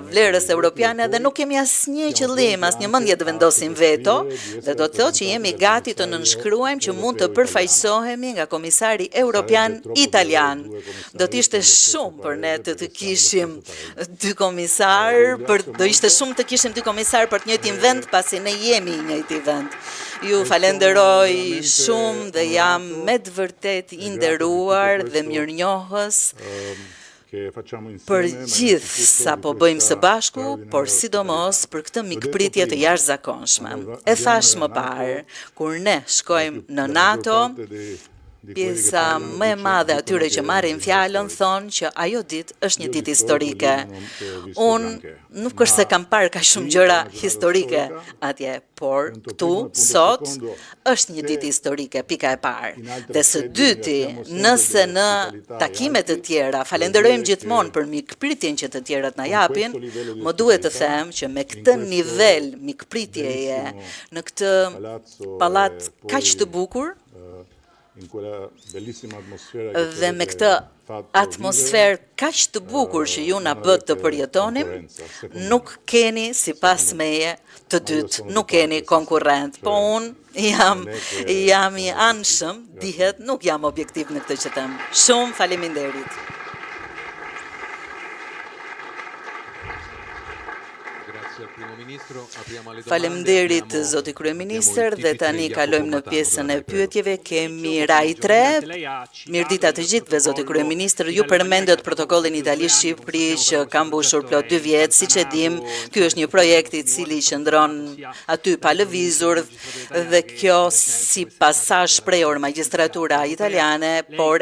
vlerës europiane dhe nuk kemi asnjë qëllim, asnjë mendje të vendosim veto, dhe do të thotë që jemi gati të nënshkruajmë që mund të përfaqësohemi nga komisari europian italian. Do të ishte shumë për ne të kishim dy komisar, do ishte shumë të kishim dy komisar për të njëjtin vend, pasi ne jemi i njëjti vend. Ju falenderoj shumë dhe jam me të vërtet i nderuar dhe mirënjohës për gjithë sa po bëjmë së bashku, por sidomos për këtë mikpritje të jashtëzakonshme. E thash më parë, kur ne shkojmë në NATO, pjesa më e madhe atyre që marrin fjalën thonë që ajo ditë është një ditë historike. Unë nuk është se kam parë kaq shumë gjëra historike atje, por këtu sot është një ditë historike, pika e parë. Dhe së dyti, nëse në takimet të tjera falenderojmë gjithmonë për mikpritjen që të tjerët na japin, më duhet të them që me këtë nivel mikpritjeje në këtë pallat kaq të bukur, dhe me këtë atmosferë kaq të bukur që ju na bët të përjetonim, nuk keni sipas meje të dytë, nuk keni konkurrent, po unë jam i anshëm, dihet, nuk jam objektiv në këtë që them. Shumë faleminderit. Faleminderit zoti kryeministër dhe tani kalojmë në pjesën e pyetjeve. Kemi Rai 3. Mirëdita të gjithëve zoti kryeministër. Ju përmendët protokollin Itali-Shqipëri që ka mbushur plot 2 vjet, siç e dim, ky është një projekt i cili qëndron aty pa lëvizur dhe kjo si pasazh shprehur magjistratura italiane, por